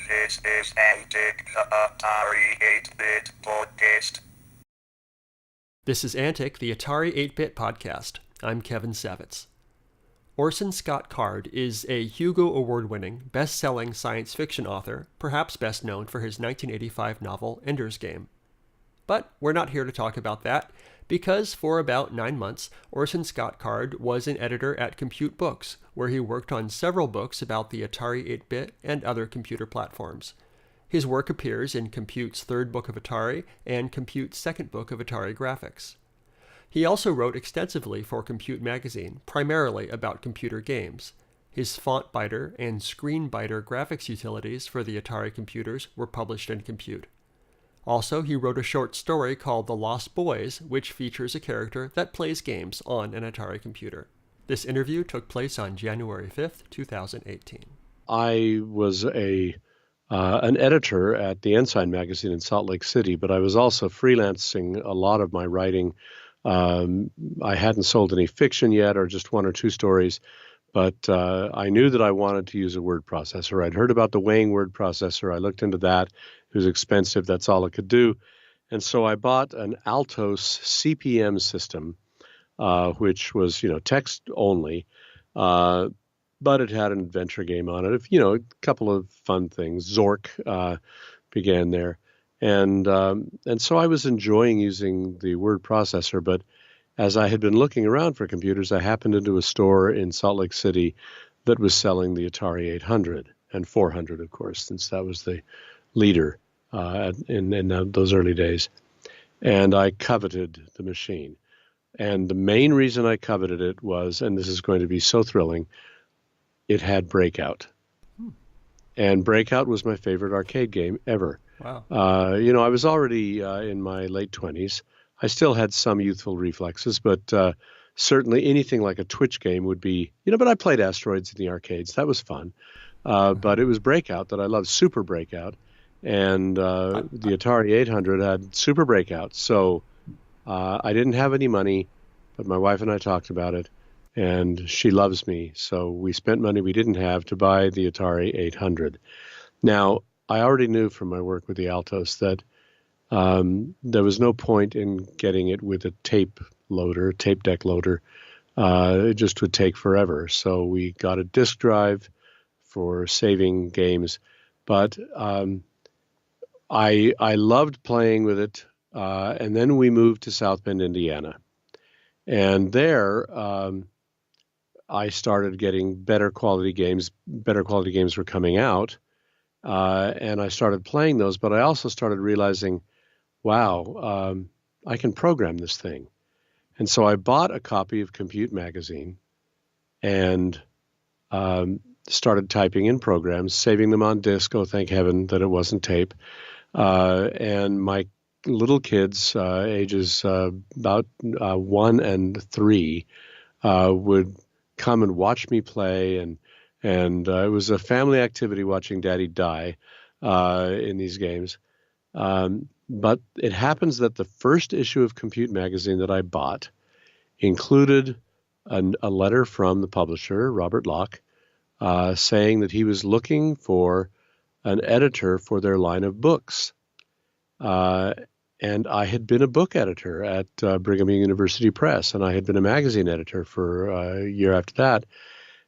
This is Antic, the Atari 8-bit podcast. This is Antic, the Atari 8-bit podcast. I'm Kevin Savitz. Orson Scott Card is a Hugo Award-winning, best-selling science fiction author, perhaps best known for his 1985 novel Ender's Game. But we're not here to talk about that, because for about 9 months, Orson Scott Card was an editor at Compute Books, where he worked on several books about the Atari 8-bit and other computer platforms. His work appears in Compute's third book of Atari and Compute's second book of Atari graphics. He also wrote extensively for Compute magazine, primarily about computer games. His FontByter and ScreenByter graphics utilities for the Atari computers were published in Compute. Also, he wrote a short story called The Lost Boys, which features a character that plays games on an Atari computer. This interview took place on January 5th, 2018. I was an editor at the Ensign magazine in Salt Lake City, but I was also freelancing a lot of my writing. I hadn't sold any fiction yet, or just one or two stories, but I knew that I wanted to use a word processor. I'd heard about the weighing word processor. I looked into that. It was expensive. That's all it could do. And so I bought an Altos CPM system, which was, text only, but it had an adventure game on it. A couple of fun things. Zork began there. And so I was enjoying using the word processor, but as I had been looking around for computers, I happened into a store in Salt Lake City that was selling the Atari 800 and 400, of course, since that was the leader in those early days. And I coveted the machine. And the main reason I coveted it was, and this is going to be so thrilling, it had Breakout. And Breakout was my favorite arcade game ever. Wow. I was already in my late 20s. I still had some youthful reflexes, but certainly anything like a Twitch game would be, but I played Asteroids in the arcades. That was fun. But it was Breakout that I loved, Super Breakout. And the Atari 800 had Super Breakout. So I didn't have any money, but my wife and I talked about it, and she loves me. So we spent money we didn't have to buy the Atari 800. Now, I already knew from my work with the Altos that there was no point in getting it with a tape deck loader. It just would take forever. So we got a disk drive for saving games. But I loved playing with it. And then we moved to South Bend, Indiana. And there I started getting better quality games. Better quality games were coming out. And I started playing those, but I also started realizing, wow, I can program this thing. And so I bought a copy of Compute magazine and started typing in programs, saving them on disk. Oh, thank heaven that it wasn't tape. And my little kids, ages about 1 and 3, would come and watch me play, and it was a family activity watching Daddy die in these games. But it happens that the first issue of Compute magazine that I bought included a letter from the publisher, Robert Locke, saying that he was looking for an editor for their line of books. And I had been a book editor at Brigham Young University Press, and I had been a magazine editor for a year after that.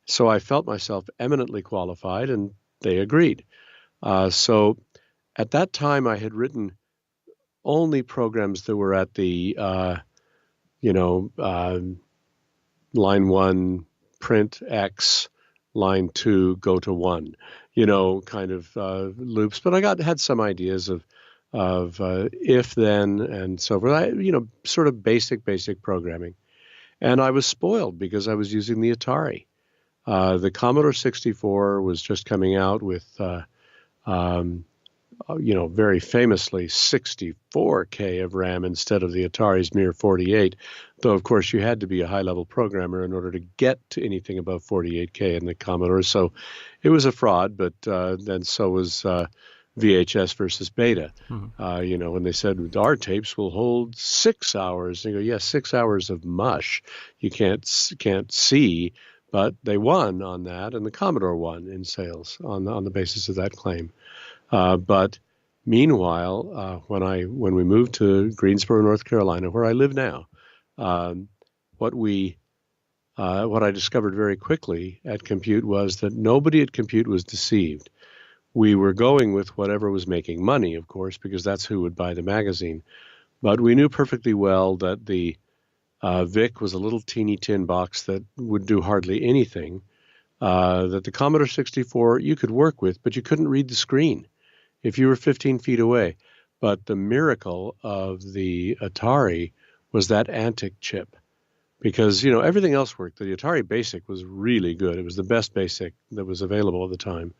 So I felt myself eminently qualified, and they agreed. So at that time, I had written only programs that were at the, line 1, print X, line 2, go to 1, kind of loops. But I had some ideas of if, then, and so forth. Sort of basic programming. And I was spoiled because I was using the Atari. The Commodore 64 was just coming out with, very famously 64K of RAM instead of the Atari's mere 48. Though, of course, you had to be a high-level programmer in order to get to anything above 48K in the Commodore. So it was a fraud, but then so was VHS versus Beta. When they said our tapes will hold 6 hours, and you go, yes, 6 hours of mush. You can't see. But they won on that, and the Commodore won in sales on the basis of that claim. But meanwhile, when we moved to Greensboro, North Carolina, where I live now, what I discovered very quickly at Compute was that nobody at Compute was deceived. We were going with whatever was making money, of course, because that's who would buy the magazine. But we knew perfectly well that the VIC was a little teeny tin box that would do hardly anything, that the Commodore 64 you could work with, but you couldn't read the screen if you were 15 feet away. But the miracle of the Atari was that Antic chip, because everything else worked. The Atari Basic was really good. It was the best Basic that was available at the time.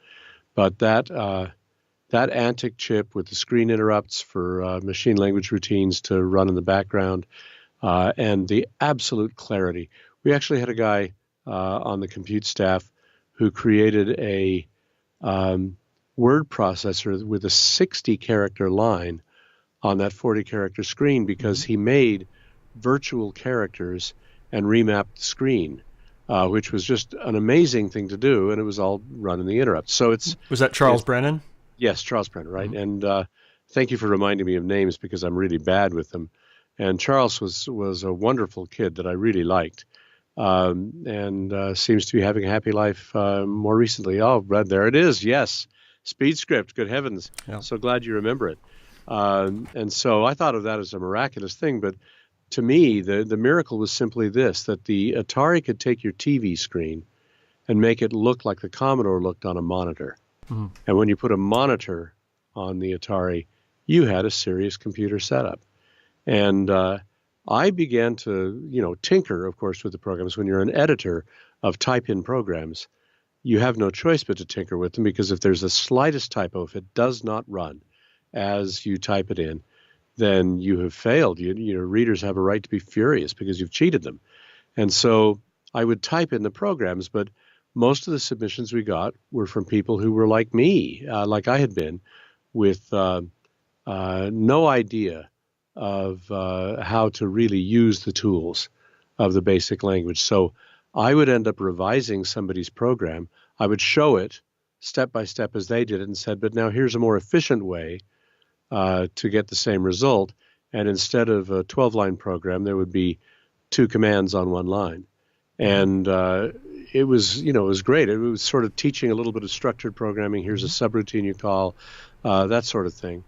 But that Antic chip with the screen interrupts for machine language routines to run in the background, and the absolute clarity. We actually had a guy on the Compute staff who created a word processor with a 60-character line on that 40-character screen, because he made virtual characters and remapped the screen, which was just an amazing thing to do, and it was all run in the interrupt. So Was that Charles Brennan? Yes, Charles Brennan, right? Mm-hmm. And thank you for reminding me of names, because I'm really bad with them. And Charles was a wonderful kid that I really liked, and seems to be having a happy life more recently. Oh, there it is. Yes, SpeedScript. Good heavens! Yeah. So glad you remember it. And so I thought of that as a miraculous thing. But to me, the miracle was simply this: that the Atari could take your TV screen and make it look like the Commodore looked on a monitor. Mm-hmm. And when you put a monitor on the Atari, you had a serious computer setup. And I began to, tinker, of course, with the programs. When you're an editor of type-in programs, you have no choice but to tinker with them, because if there's the slightest typo, if it does not run as you type it in, then you have failed. Your readers have a right to be furious because you've cheated them. And so I would type in the programs, but most of the submissions we got were from people who were like me, like I had been, with no idea of how to really use the tools of the basic language. So I would end up revising somebody's program. I would show it step by step as they did it, and said, but now here's a more efficient way to get the same result. And instead of a 12-line program, there would be 2 commands on 1 line. And it was great. It was sort of teaching a little bit of structured programming. Here's a subroutine you call, that sort of thing.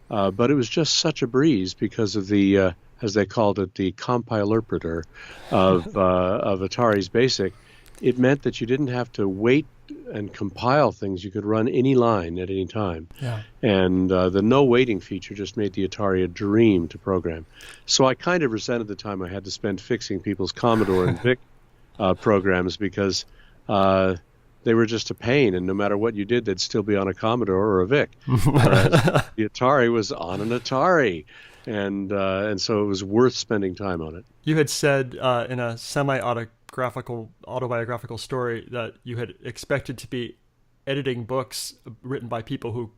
But it was just such a breeze because of the, as they called it, the compilerpeter of Atari's BASIC. It meant that you didn't have to wait and compile things. You could run any line at any time. Yeah. And the no waiting feature just made the Atari a dream to program. So I kind of resented the time I had to spend fixing people's Commodore and VIC programs, because they were just a pain, and no matter what you did, they'd still be on a Commodore or a VIC. Whereas the Atari was on an Atari, and so it was worth spending time on it. You had said in a autobiographical story that you had expected to be editing books written by people who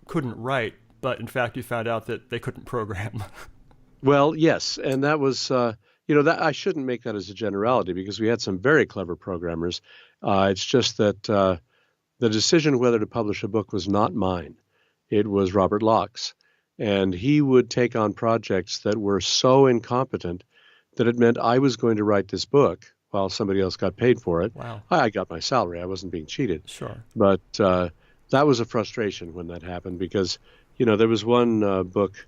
couldn't write, but in fact you found out that they couldn't program. Well, yes, and that was that I shouldn't make that as a generality, because we had some very clever programmers. It's just that the decision whether to publish a book was not mine. It was Robert Locke's. And he would take on projects that were so incompetent that it meant I was going to write this book while somebody else got paid for it. Wow. I got my salary. I wasn't being cheated. Sure. But that was a frustration when that happened, because, there was one book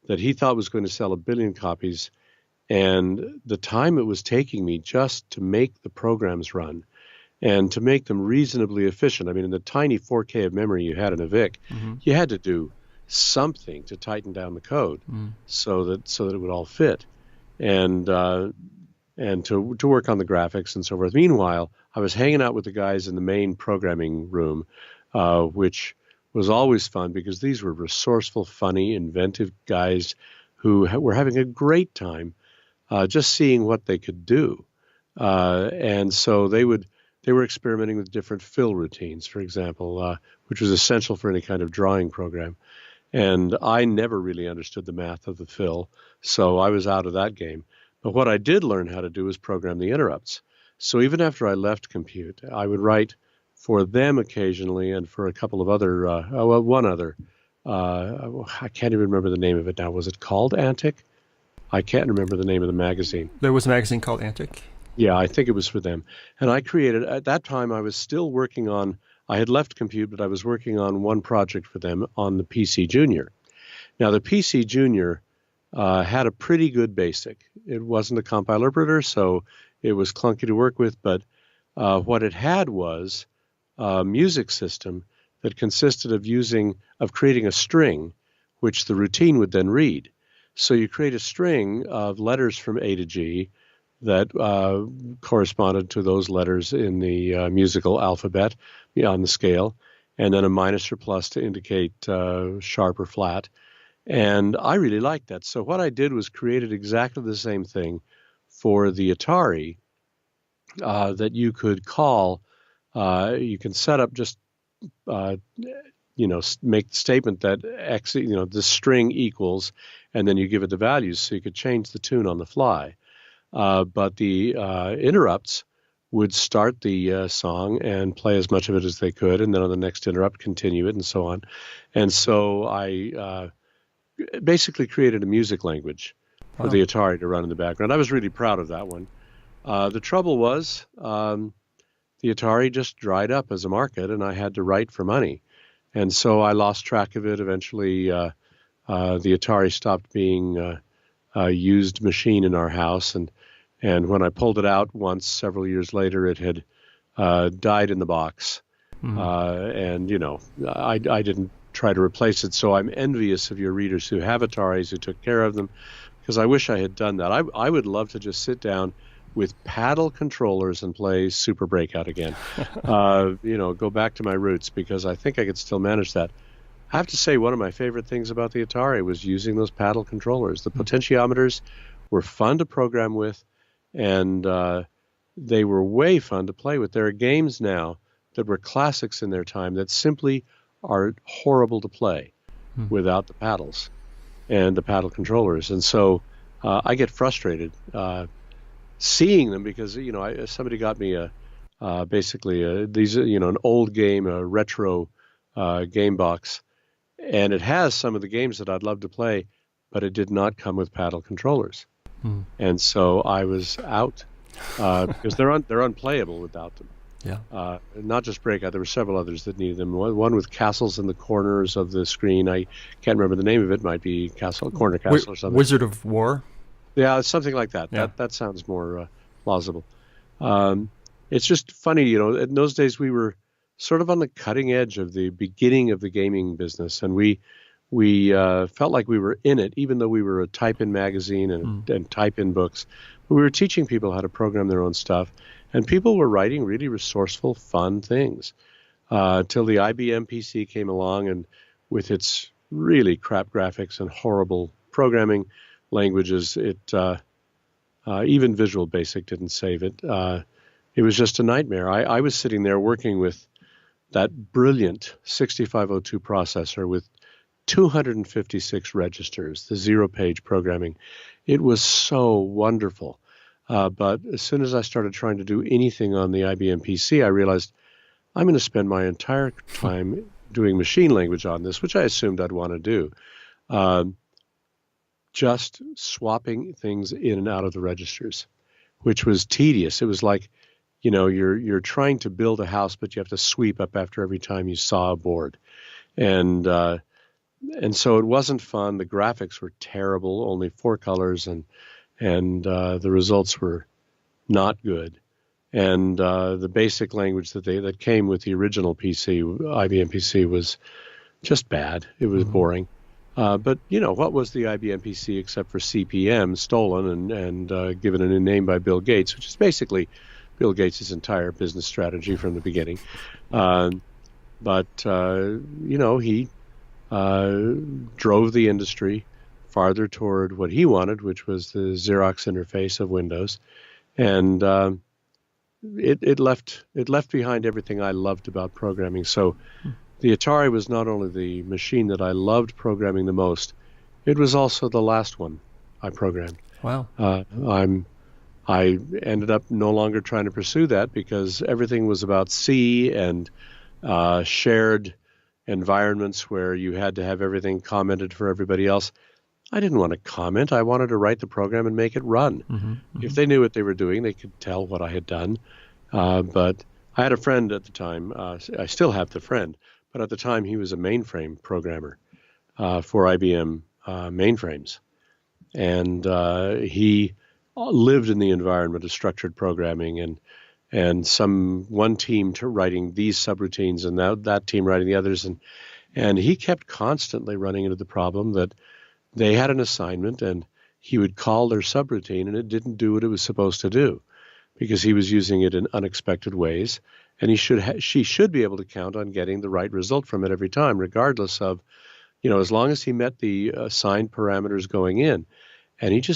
that he thought was going to sell 1 billion copies. And the time it was taking me just to make the programs run and to make them reasonably efficient. I mean, in the tiny 4K of memory you had in a VIC, you had to do something to tighten down the code so that it would all fit, and to work on the graphics and so forth. Meanwhile, I was hanging out with the guys in the main programming room, which was always fun, because these were resourceful, funny, inventive guys who were having a great time just seeing what they could do. And so they were experimenting with different fill routines, for example, which was essential for any kind of drawing program. And I never really understood the math of the fill, so I was out of that game. But what I did learn how to do was program the interrupts. So even after I left Compute, I would write for them occasionally, and for a couple of other, one other. I can't even remember the name of it now. Was it called Antic? I can't remember the name of the magazine. There was a magazine called Antic? Yeah, I think it was for them. And I created, at that time, I was still working on, I had left Compute, but I was working on one project for them on the PC Junior. Now, the PC Junior had a pretty good BASIC. It wasn't a compiler interpreter, so it was clunky to work with, but what it had was a music system that consisted of creating a string, which the routine would then read. So you create a string of letters from A to G that corresponded to those letters in the musical alphabet on the scale, and then a minus or plus to indicate sharp or flat. And I really liked that. So what I did was created exactly the same thing for the Atari that you could call, you can set up just, make the statement that X, the string equals, and then you give it the values so you could change the tune on the fly. But the interrupts would start the song and play as much of it as they could, and then on the next interrupt continue it, and so on. And so I basically created a music language for the Atari to run in the background. I was really proud of that one. The trouble was the Atari just dried up as a market, and I had to write for money. And so I lost track of it. Eventually, the Atari stopped being a used machine in our house. And when I pulled it out once, several years later, it had died in the box. Mm-hmm. I didn't try to replace it. So I'm envious of your readers who have Ataris, who took care of them, because I wish I had done that. I would love to just sit down with paddle controllers and play Super Breakout again. Go back to my roots, because I think I could still manage that. I have to say, one of my favorite things about the Atari was using those paddle controllers. The potentiometers were fun to program with, and they were way fun to play with. There are games now that were classics in their time that simply are horrible to play without the paddles and the paddle controllers. And so I get frustrated seeing them, because somebody got me an old game, a retro game box, and it has some of the games that I'd love to play, but it did not come with paddle controllers. And so I was out because they're unplayable without them. Yeah. Not just Breakout. There were several others that needed them. One with castles in the corners of the screen. I can't remember the name of it. Might be Corner Castle or something. Wizard of War? Yeah, something like that. Yeah. That sounds more plausible. It's just funny, in those days we were sort of on the cutting edge of the beginning of the gaming business, and we felt like we were in it, even though we were a type-in magazine and type-in books. We were teaching people how to program their own stuff, and people were writing really resourceful, fun things till the IBM PC came along, and with its really crap graphics and horrible programming languages, even Visual Basic didn't save it. It was just a nightmare. I was sitting there working with that brilliant 6502 processor with 256 registers, the zero-page programming. It was so wonderful. But as soon as I started trying to do anything on the IBM PC, I realized I'm going to spend my entire time doing machine language on this, which I assumed I'd want to do. Just swapping things in and out of the registers, which was tedious. It was like, you're trying to build a house, but you have to sweep up after every time you saw a board. And so it wasn't fun. The graphics were terrible, only 4 colors, and the results were not good. And the basic language that came with the original PC, IBM PC, was just bad. It was boring. But what was the IBM PC except for CP/M, stolen and given a new name by Bill Gates, which is basically Bill Gates' entire business strategy from the beginning. But he drove the industry farther toward what he wanted, which was the Xerox interface of Windows, and it left behind everything I loved about programming. So the Atari was not only the machine that I loved programming the most, it was also the last one I programmed. Wow. I ended up no longer trying to pursue that because everything was about C and shared environments where you had to have everything commented for everybody else. I didn't want to comment. I wanted to write the program and make it run. If they knew what they were doing, they could tell what I had done. But I had a friend at the time. I still have the friend, but at the time he was a mainframe programmer for IBM mainframes. And he lived in the environment of structured programming and one team writing these subroutines and that team writing the others. And he kept constantly running into the problem that they had an assignment and he would call their subroutine and it didn't do what it was supposed to do because he was using it in unexpected ways. And she should be able to count on getting the right result from it every time, regardless of, as long as he met the assigned parameters going in. And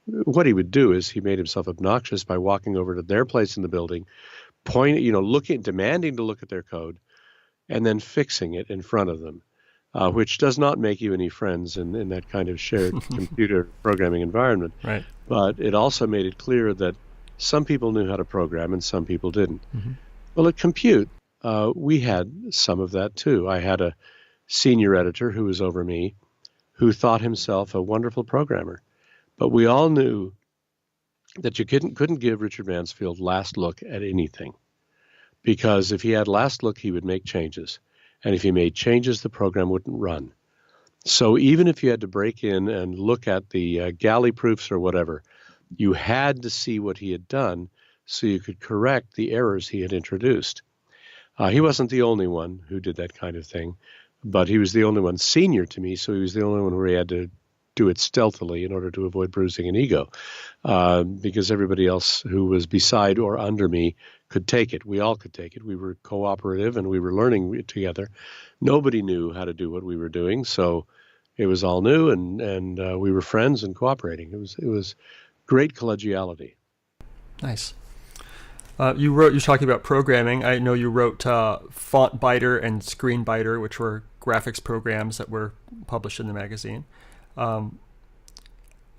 what he would do is he made himself obnoxious by walking over to their place in the building, demanding to look at their code, and then fixing it in front of them, which does not make you any friends in that kind of shared computer programming environment. Right. But it also made it clear that some people knew how to program and some people didn't. Well, at Compute, we had some of that too. I had a senior editor who was over me who thought himself a wonderful programmer. But we all knew that you couldn't give Richard Mansfield last look at anything, because if he had last look, he would make changes. And if he made changes, the program wouldn't run. So even if you had to break in and look at the galley proofs or whatever, you had to see what he had done so you could correct the errors he had introduced. He wasn't the only one who did that kind of thing, but he was the only one senior to me, so he was the only one where he had to do it stealthily in order to avoid bruising an ego, because everybody else who was beside or under me could take it. We all could take it. We were cooperative and we were learning together. Nobody knew how to do what we were doing, so it was all new, and we were friends and cooperating. It was great collegiality. Nice. You're talking about programming. I know you wrote FontByter and ScreenByter, which were graphics programs that were published in the magazine.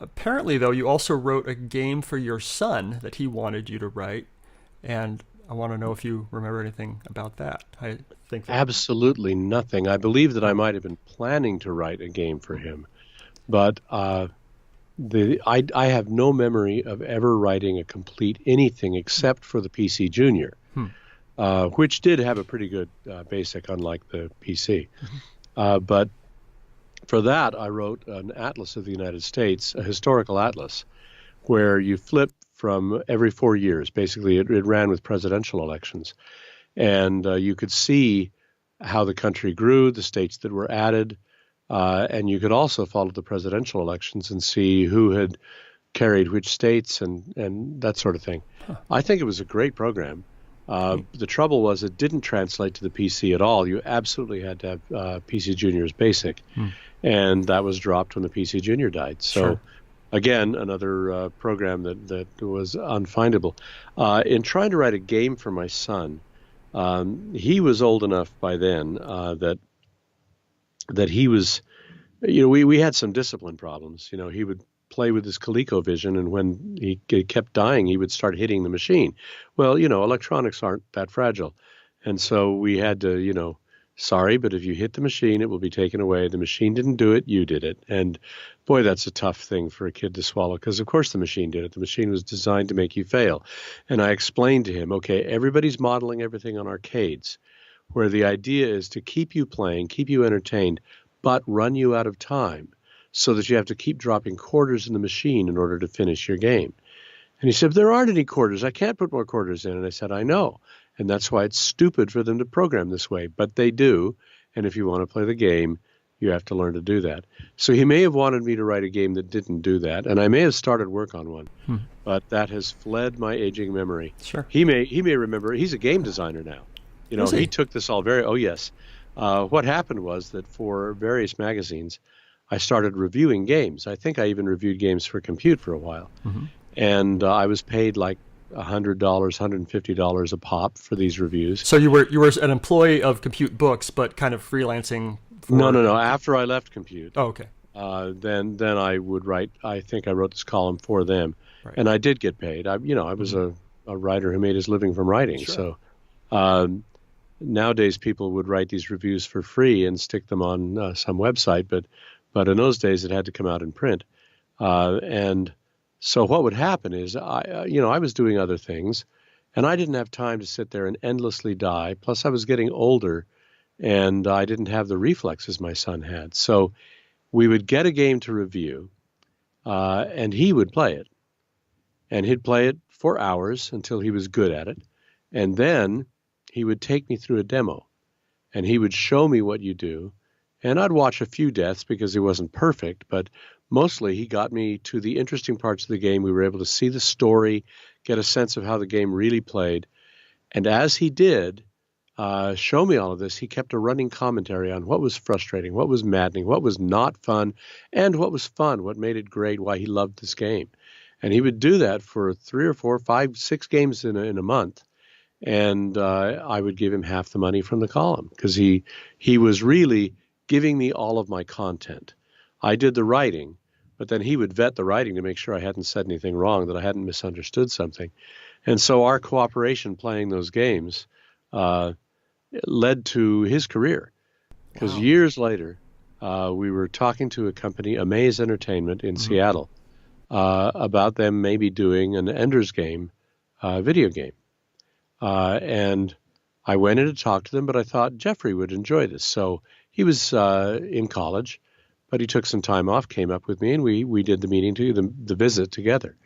Apparently, though, you also wrote a game for your son that he wanted you to write, and I want to know if you remember anything about that. I think absolutely nothing. I believe that I might have been planning to write a game for him, but I have no memory of ever writing a complete anything except for the PC Junior, which did have a pretty good basic, unlike the PC. But for that, I wrote an atlas of the United States, a historical atlas, where you flip from every 4 years. Basically, it ran with presidential elections. And you could see how the country grew, the states that were added, and you could also follow the presidential elections and see who had carried which states and that sort of thing. I think it was a great program. The trouble was it didn't translate to the PC at all. You absolutely had to have PC Junior's BASIC, and that was dropped when the PC Junior died. So, again, another program that was unfindable. In trying to write a game for my son, he was old enough by then that he was, we had some discipline problems. He would play with his ColecoVision, and when he kept dying, he would start hitting the machine. Well, electronics aren't that fragile. And so we had to, sorry, but if you hit the machine, it will be taken away. The machine didn't do it, you did it. And boy, that's a tough thing for a kid to swallow, because of course the machine did it. The machine was designed to make you fail. And I explained to him, okay, everybody's modeling everything on arcades, where the idea is to keep you playing, keep you entertained, but run you out of time, so that you have to keep dropping quarters in the machine in order to finish your game. And he said, there aren't any quarters. I can't put more quarters in. And I said, I know. And that's why it's stupid for them to program this way. But they do. And if you want to play the game, you have to learn to do that. So he may have wanted me to write a game that didn't do that. And I may have started work on one. But that has fled my aging memory. Sure. He may remember. He's a game designer now. He took this all oh, yes. What happened was that for various magazines, I started reviewing games. I think I even reviewed games for Compute for a while. And I was paid like $100, $150 a pop for these reviews. So you were an employee of Compute Books, but kind of freelancing for... No. After I left Compute. Oh, okay. Then I would write, I think I wrote this column for them. Right. And I did get paid. I was a writer who made his living from writing. Sure. So nowadays people would write these reviews for free and stick them on some website, but in those days it had to come out in print. And so what would happen is I was doing other things, and I didn't have time to sit there and endlessly die. Plus, I was getting older, and I didn't have the reflexes my son had. So we would get a game to review, and he would play it. And he'd play it for hours until he was good at it. And then he would take me through a demo, and he would show me what you do. And I'd watch a few deaths because he wasn't perfect, but mostly he got me to the interesting parts of the game. We were able to see the story, get a sense of how the game really played. And as he did show me all of this, he kept a running commentary on what was frustrating, what was maddening, what was not fun, and what was fun, what made it great, why he loved this game. And he would do that for 3 or 4, 5, 6 games in a month. And I would give him half the money from the column because he was really giving me all of my content. I did the writing, but then he would vet the writing to make sure I hadn't said anything wrong, that I hadn't misunderstood something. And so our cooperation playing those games led to his career. Because years later, we were talking to a company, Amaze Entertainment in Seattle, about them maybe doing an Ender's Game video game. And I went in to talk to them, but I thought Jeffrey would enjoy this. So he was in college, but he took some time off, came up with me, and we did the meeting, the visit together.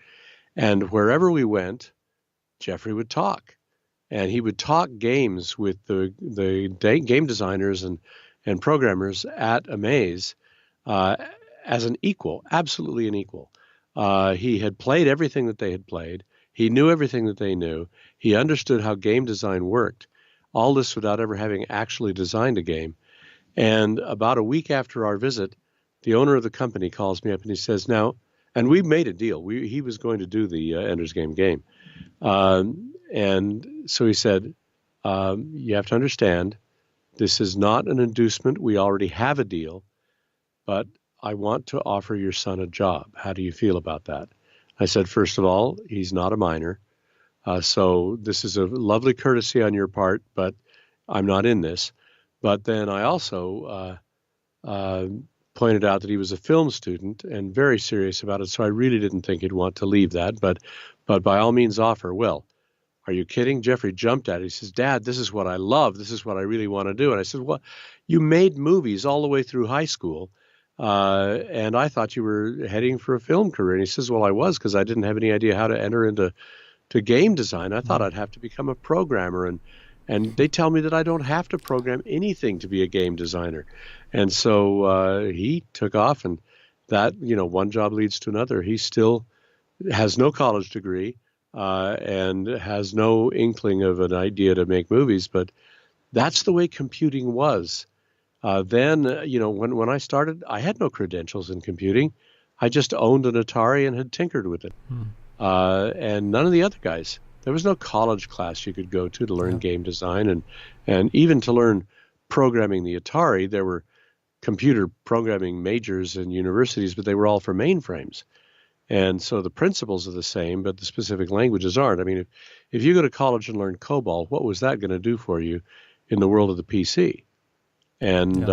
And wherever we went, Jeffrey would talk. And he would talk games with the game designers and programmers at Amaze as an equal, absolutely an equal. He had played everything that they had played. He knew everything that they knew. He understood how game design worked. All this without ever having actually designed a game. And about a week after our visit, the owner of the company calls me up and he says, now, and we made a deal. He was going to do the Ender's game. And so he said, you have to understand, this is not an inducement. We already have a deal, but I want to offer your son a job. How do you feel about that? I said, first of all, he's not a minor. So this is a lovely courtesy on your part, but I'm not in this. But then I also pointed out that he was a film student and very serious about it. So I really didn't think he'd want to leave that. But by all means offer. Well, are you kidding? Jeffrey jumped at it. He says, Dad, this is what I love. This is what I really want to do. And I said, well, you made movies all the way through high school. And I thought you were heading for a film career. And he says, well, I was, because I didn't have any idea how to enter into game design. I thought I'd have to become a programmer. And they tell me that I don't have to program anything to be a game designer. And so he took off, and that, one job leads to another. He still has no college degree and has no inkling of an idea to make movies. But that's the way computing was. Then, when I started, I had no credentials in computing. I just owned an Atari and had tinkered with it. And none of the other guys. There was no college class you could go to learn game design. And even to learn programming the Atari, there were computer programming majors in universities, but they were all for mainframes. And so the principles are the same, but the specific languages aren't. I mean, if you go to college and learn COBOL, what was that going to do for you in the world of the PC? And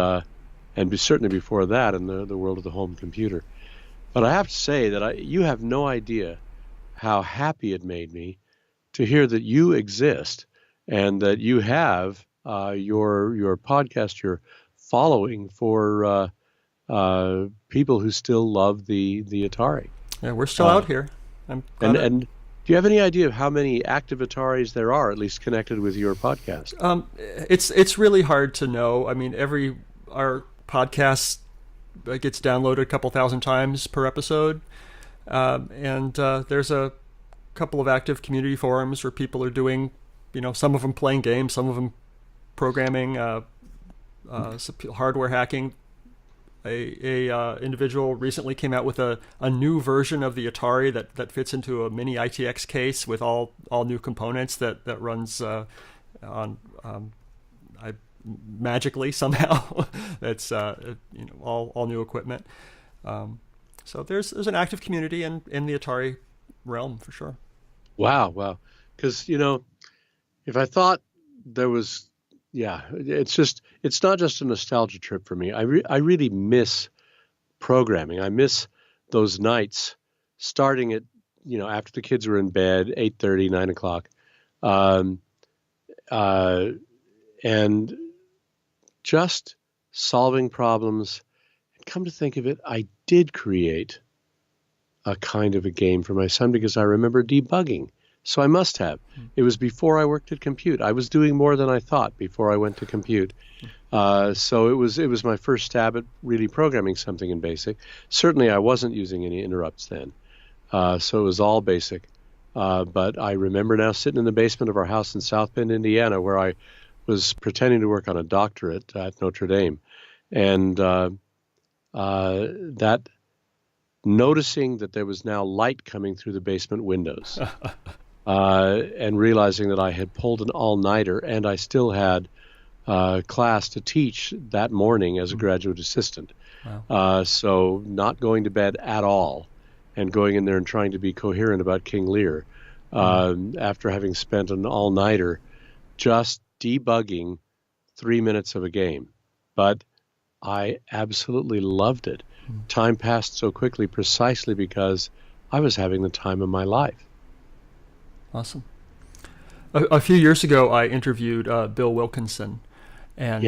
certainly before that in the world of the home computer. But I have to say that you have no idea how happy it made me to hear that you exist and that you have your podcast, your following for people who still love the Atari. Yeah, we're still out here. And do you have any idea of how many active Ataris there are, at least connected with your podcast? It's really hard to know. I mean, our podcast gets downloaded a couple thousand times per episode, and there's a couple of active community forums where people are doing, some of them playing games, some of them programming, hardware hacking. A individual recently came out with a new version of the Atari that fits into a mini ITX case with all new components that runs on magically somehow. That's all new equipment. So there's an active community in the Atari realm for sure. Wow. Because, if I thought there was, yeah, it's not just a nostalgia trip for me. I really miss programming. I miss those nights starting at, after the kids were in bed, 8:30, 9 o'clock. And just solving problems. Come to think of it, I did create a kind of a game for my son because I remember debugging. So I must have. It was before I worked at Compute. I was doing more than I thought before I went to Compute. So it was my first stab at really programming something in BASIC. Certainly I wasn't using any interrupts then. So it was all BASIC. But I remember now sitting in the basement of our house in South Bend, Indiana, where I was pretending to work on a doctorate at Notre Dame. And that noticing that there was now light coming through the basement windows and realizing that I had pulled an all-nighter and I still had class to teach that morning as a graduate assistant. Wow. So not going to bed at all and going in there and trying to be coherent about King Lear after having spent an all-nighter just debugging 3 minutes of a game. But I absolutely loved it. Time passed so quickly precisely because I was having the time of my life. Awesome. A few years ago, I interviewed Bill Wilkinson, and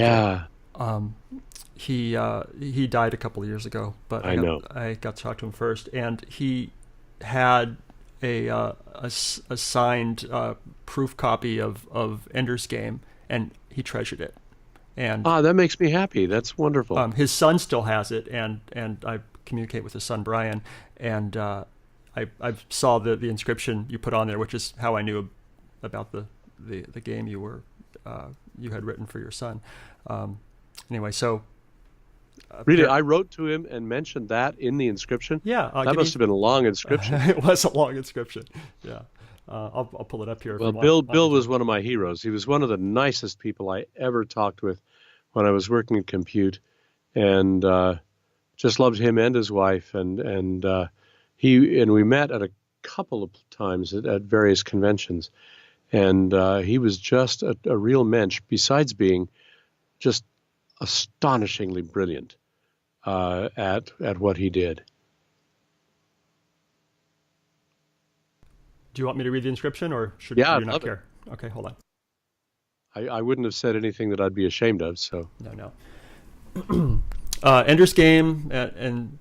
he died a couple of years ago. But I got to talk to him first, and he had a signed proof copy of Ender's Game, and he treasured it. And that makes me happy. That's wonderful. His son still has it, and I communicate with his son Brian, and I saw the inscription you put on there, which is how I knew about the game you had written for your son. Anyway, so really, I wrote to him and mentioned that in the inscription. Yeah, that must have been a long inscription. It was a long inscription. Yeah. I'll pull it up here. Well, Bill was one of my heroes. He was one of the nicest people I ever talked with when I was working at Compute, and just loved him and his wife. And we met at a couple of times at various conventions, and he was just a real mensch. Besides being just astonishingly brilliant at what he did. Do you want me to read the inscription, or should you not care? Okay, hold on. I wouldn't have said anything that I'd be ashamed of. So no. Ender's Game, and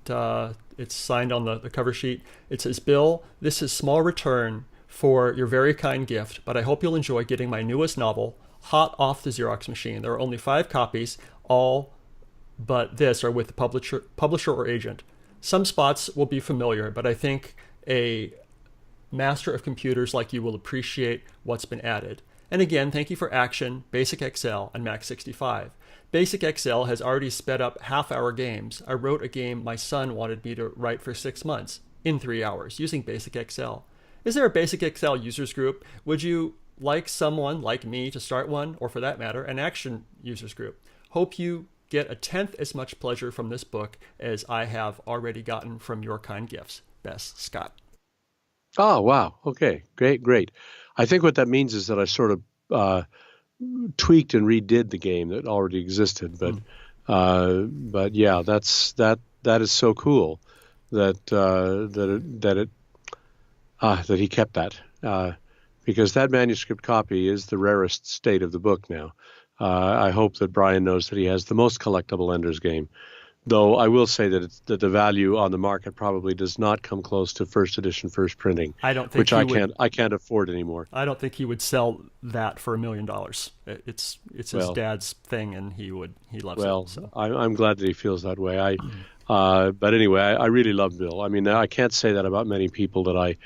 it's signed on the cover sheet. It says, "Bill, this is small return for your very kind gift, but I hope you'll enjoy getting my newest novel, hot off the Xerox machine. There are only 5 copies, all but this are with the publisher or agent. Some spots will be familiar, but I think a master of computers like you will appreciate what's been added. And again, thank you for Action, Basic Excel, and Mac 65. Basic Excel has already sped up half-hour games. I wrote a game my son wanted me to write for 6 months in 3 hours using Basic Excel. Is there a Basic Excel users group? Would you like someone like me to start one, or for that matter, an Action users group? Hope you get 1/10 as much pleasure from this book as I have already gotten from your kind gifts. Best, Scott." Oh, wow. Okay, great. I think what that means is that I sort of tweaked and redid the game that already existed. But yeah, that is so cool that he kept that because that manuscript copy is the rarest state of the book now. I hope that Brian knows that he has the most collectible Ender's Game. Though I will say that the value on the market probably does not come close to first edition, first printing. I don't think I can't afford anymore. I don't think he would sell that for $1 million. It's his dad's thing, and he loves it. Well, so. I'm glad that he feels that way. But anyway, I really love Bill. I mean, I can't say that about many people that I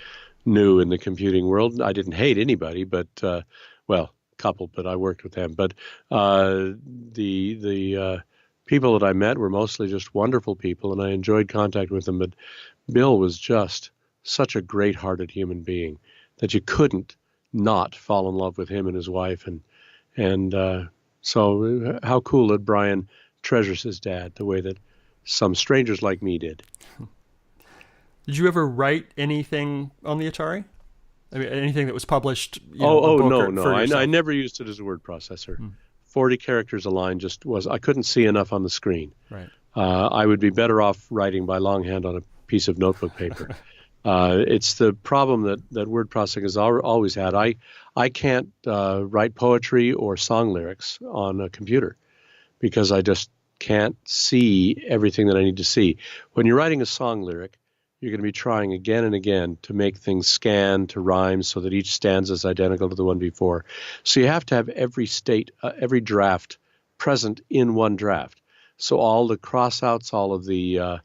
knew in the computing world. I didn't hate anybody, but couple, but I worked with them. But the people that I met were mostly just wonderful people, and I enjoyed contact with them. But Bill was just such a great-hearted human being that you couldn't not fall in love with him and his wife. And so how cool that Brian treasures his dad the way that some strangers like me did. Did you ever write anything on the Atari? I mean, anything that was published, a book No, or no. for I yourself? never used it as a word processor. 40 characters a line just was, I couldn't see enough on the screen. Right. I would be better off writing by longhand on a piece of notebook paper. It's the problem that word processing has always had. I can't write poetry or song lyrics on a computer because I just can't see everything that I need to see. When you're writing a song lyric, you're going to be trying again and again to make things scan to rhyme so that each stanza is identical to the one before. So you have to have every every draft present in one draft. So all the crossouts, all of the,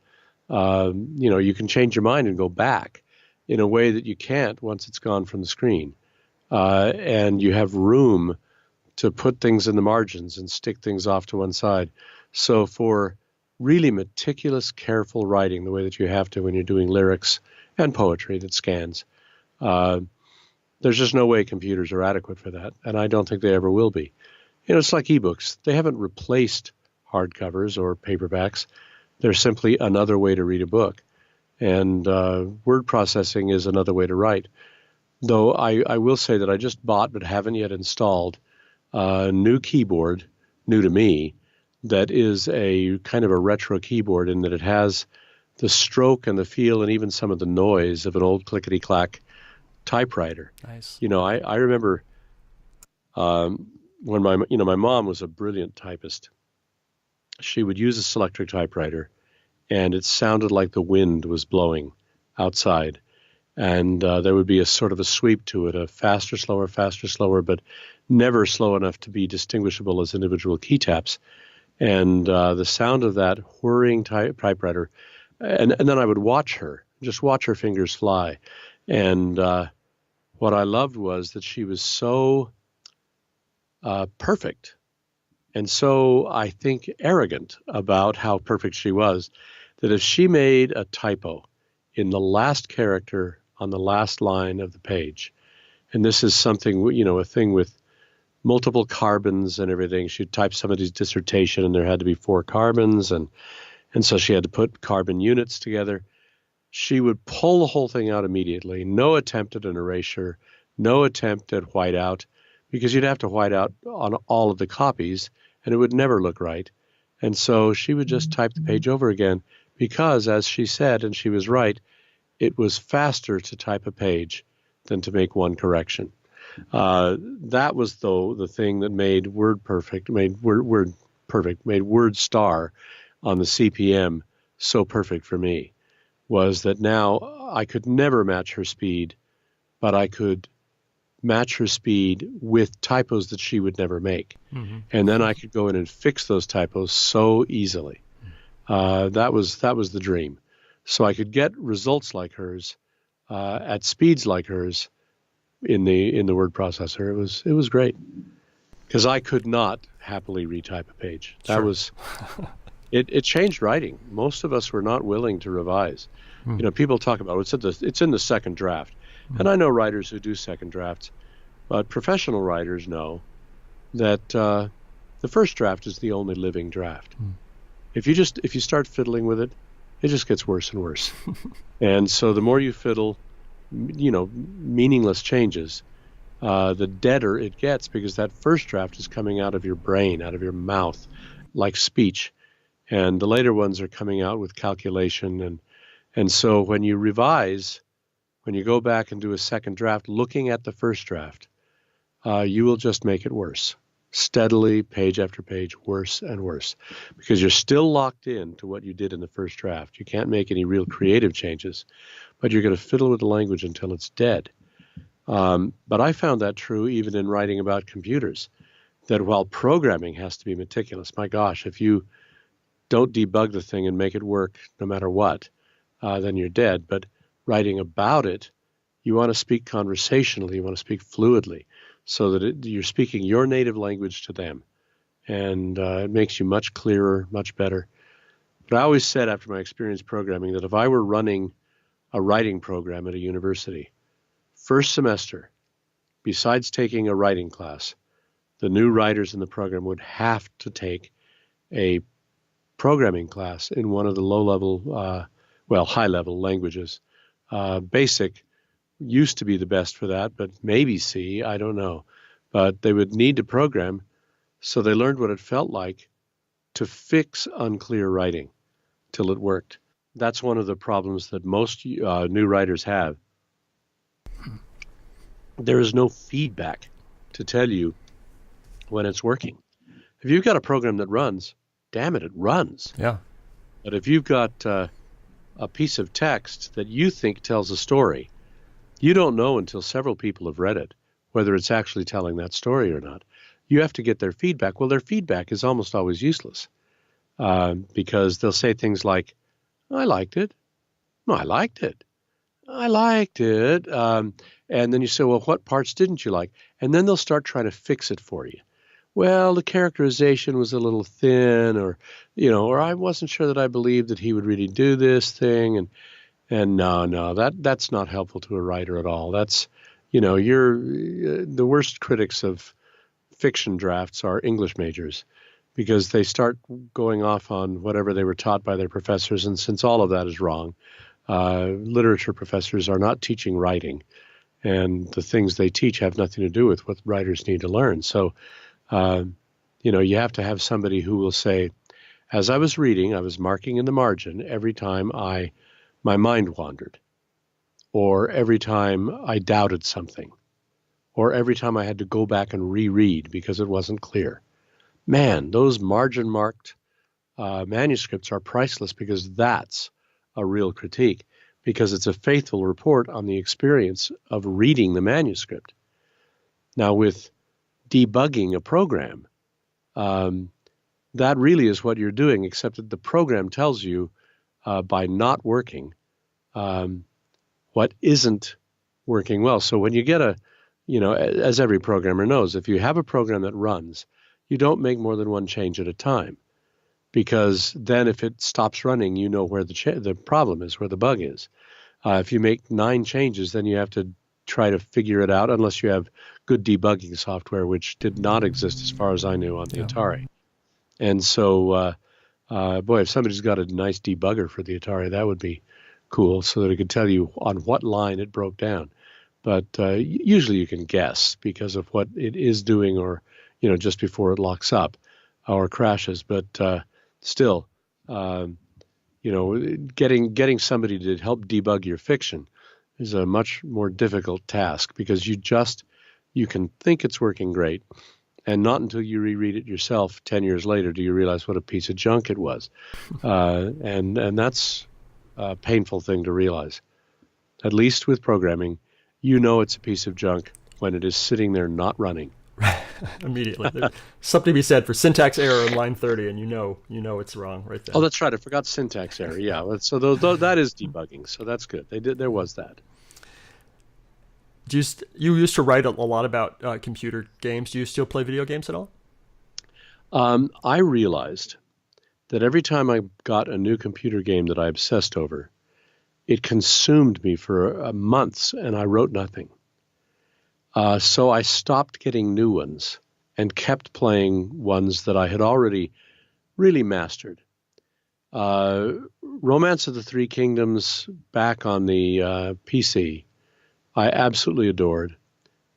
you can change your mind and go back in a way that you can't once it's gone from the screen. And you have room to put things in the margins and stick things off to one side. So for really meticulous, careful writing, the way that you have to when you're doing lyrics and poetry that scans, there's just no way computers are adequate for that. And I don't think they ever will be. It's like ebooks. They haven't replaced hardcovers or paperbacks. They're simply another way to read a book. And word processing is another way to write. Though I will say that I just bought but haven't yet installed a new keyboard, new to me, that is a kind of a retro keyboard in that it has the stroke and the feel and even some of the noise of an old clickety-clack typewriter. Nice. I remember when my mom was a brilliant typist. She would use a Selectric typewriter, and it sounded like the wind was blowing outside. And there would be a sort of a sweep to it, a faster, slower, but never slow enough to be distinguishable as individual key taps. And the sound of that whirring typewriter, and then I would watch her fingers fly. And what I loved was that she was so perfect and so, I think, arrogant about how perfect she was, that if she made a typo in the last character on the last line of the page, and this is something, a thing with multiple carbons and everything. She'd type somebody's dissertation and there had to be 4 carbons, and so she had to put carbon units together. She would pull the whole thing out immediately. No attempt at an erasure, no attempt at whiteout, because you'd have to white out on all of the copies and it would never look right. And so she would just type the page over again because, as she said, and she was right, it was faster to type a page than to make one correction. That was, though, the thing that made Word Star on the CPM so perfect for me, was that now I could never match her speed, but I could match her speed with typos that she would never make. Mm-hmm. And then I could go in and fix those typos so easily. That was the dream. So I could get results like hers at speeds like hers in the word processor. It was great because I could not happily retype a page. That was it changed writing. Most of us were not willing to revise. People talk about it's in the second draft, and I know writers who do second drafts, but professional writers know that the first draft is the only living draft. If you start fiddling with it, it just gets worse and worse. And so the more you fiddle, meaningless changes, the deader it gets, because that first draft is coming out of your brain, out of your mouth, like speech. And the later ones are coming out with calculation. And so when you revise, when you go back and do a second draft, looking at the first draft, you will just make it worse. Steadily, page after page, worse and worse, because you're still locked in to what you did in the first draft. You can't make any real creative changes, but you're going to fiddle with the language until it's dead. But I found that true even in writing about computers, that while programming has to be meticulous, my gosh, if you don't debug the thing and make it work no matter what, then you're dead. But writing about it, you want to speak conversationally, you want to speak fluidly, so that you're speaking your native language to them. And it makes you much clearer, much better. But I always said after my experience programming that if I were running a writing program at a university, first semester, besides taking a writing class, the new writers in the program would have to take a programming class in one of the high-level languages Basic used to be the best for that, but maybe C, I don't know. But they would need to program, so they learned what it felt like to fix unclear writing till it worked. That's one of the problems that most new writers have. There is no feedback to tell you when it's working. If you've got a program that runs, damn it, it runs. Yeah. But if you've got a piece of text that you think tells a story, you don't know until several people have read it whether it's actually telling that story or not. You have to get their feedback. Well, their feedback is almost always useless because they'll say things like, I liked it. No, I liked it. I liked it. And then you say, well, what parts didn't you like? And then they'll start trying to fix it for you. Well, the characterization was a little thin, or, or I wasn't sure that I believed that he would really do this thing. And no, that's not helpful to a writer at all. That's, you're the worst critics of fiction drafts are English majors, because they start going off on whatever they were taught by their professors. And since all of that is wrong, literature professors are not teaching writing, and the things they teach have nothing to do with what writers need to learn. So, you have to have somebody who will say, as I was reading, I was marking in the margin every time my mind wandered, or every time I doubted something, or every time I had to go back and reread because it wasn't clear. Man, those margin-marked manuscripts are priceless, because that's a real critique, because it's a faithful report on the experience of reading the manuscript. Now, with debugging a program, that really is what you're doing, except that the program tells you by not working what isn't working well. So when you get as every programmer knows, if you have a program that runs, you don't make more than one change at a time, because then if it stops running, you know where the problem is, where the bug is. If you make 9 changes, then you have to try to figure it out, unless you have good debugging software, which did not exist as far as I knew on the Atari. And so, boy, if somebody's got a nice debugger for the Atari, that would be cool, so that it could tell you on what line it broke down. But usually you can guess because of what it is doing, or just before it locks up or crashes. But still, getting somebody to help debug your fiction is a much more difficult task, because you can think it's working great, and not until you reread it yourself 10 years later do you realize what a piece of junk it was. And that's a painful thing to realize. At least with programming, it's a piece of junk when it is sitting there not running. Immediately. There's something to be said for syntax error in line 30, and you know it's wrong right there. Oh, that's right. I forgot syntax error. Yeah. So that is debugging. So that's good. There was that. You used to write a lot about computer games. Do you still play video games at all? I realized that every time I got a new computer game that I obsessed over, it consumed me for months, and I wrote nothing. So I stopped getting new ones and kept playing ones that I had already really mastered. Romance of the Three Kingdoms back on the PC, I absolutely adored,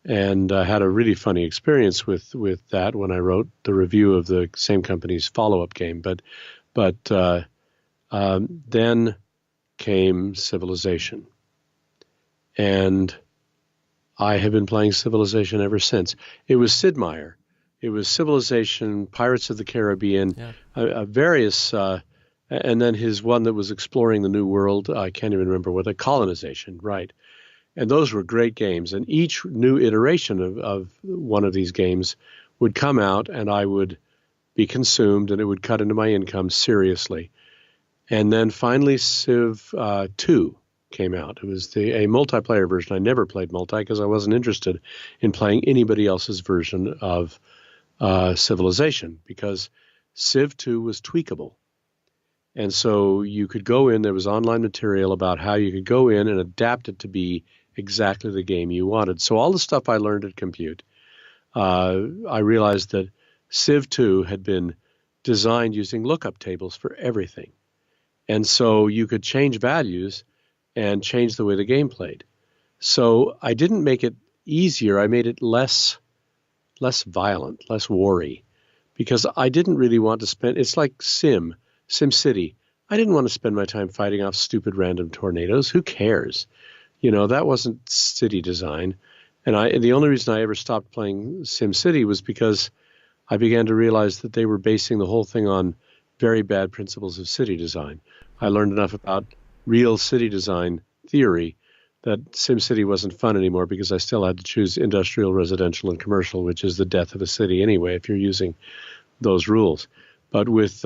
and had a really funny experience with that when I wrote the review of the same company's follow-up game. But then came Civilization, and I have been playing Civilization ever since. It was Sid Meier. It was Civilization, Pirates of the Caribbean, various, and then his one that was exploring the New World. I can't even remember what Colonization, right? And those were great games. And each new iteration of one of these games would come out, and I would be consumed, and it would cut into my income seriously. And then finally Civ 2 came out. It was a multiplayer version. I never played multi because I wasn't interested in playing anybody else's version of Civilization, because Civ 2 was tweakable. And so you could go in, there was online material about how you could go in and adapt it to be exactly the game you wanted. So all the stuff I learned at Compute, I realized that Civ 2 had been designed using lookup tables for everything. And so you could change values, and changed the way the game played. So I didn't make it easier. I made it less violent, less worry, because I didn't really want to spend. It's like SimCity. I didn't want to spend my time fighting off stupid random tornadoes. Who cares? That wasn't city design. And the only reason I ever stopped playing SimCity was because I began to realize that they were basing the whole thing on very bad principles of city design. I learned enough about real city design theory that SimCity wasn't fun anymore, because I still had to choose industrial, residential, and commercial, which is the death of a city anyway if you're using those rules. But with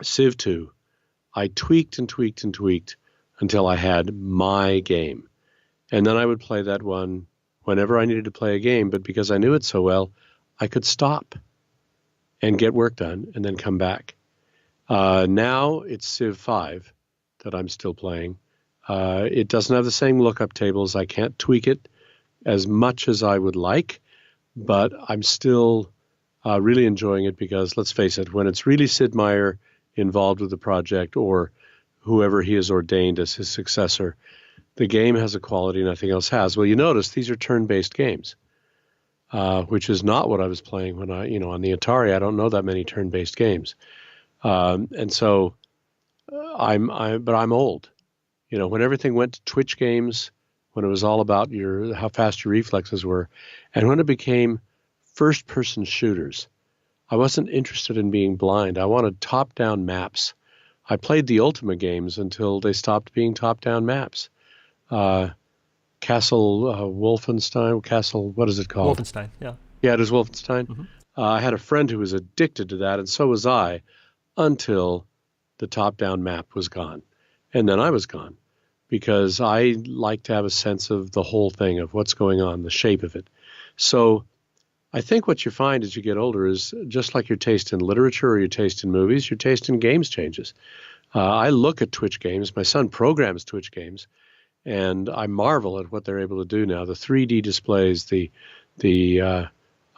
Civ 2, I tweaked and tweaked and tweaked until I had my game. And then I would play that one whenever I needed to play a game, but because I knew it so well, I could stop and get work done and then come back. Now it's Civ 5 that I'm still playing. It doesn't have the same lookup tables. I can't tweak it as much as I would like, but I'm still really enjoying it, because let's face it, when it's really Sid Meier involved with the project, or whoever he has ordained as his successor, the game has a quality nothing else has. Well, you notice these are turn-based games, which is not what I was playing when on the Atari. I don't know that many turn-based games. And so I'm old. When everything went to Twitch games, when it was all about how fast your reflexes were, and when it became first-person shooters, I wasn't interested in being blind. I wanted top-down maps. I played the Ultima games until they stopped being top-down maps. Castle Wolfenstein, what is it called? Wolfenstein, yeah. Yeah, it is Wolfenstein. Mm-hmm. I had a friend who was addicted to that, and so was I, until the top-down map was gone. And then I was gone, because I like to have a sense of the whole thing, of what's going on, the shape of it. So I think what you find as you get older is, just like your taste in literature or your taste in movies, your taste in games changes. I look at Twitch games. My son programs Twitch games, and I marvel at what they're able to do now. The 3D displays, the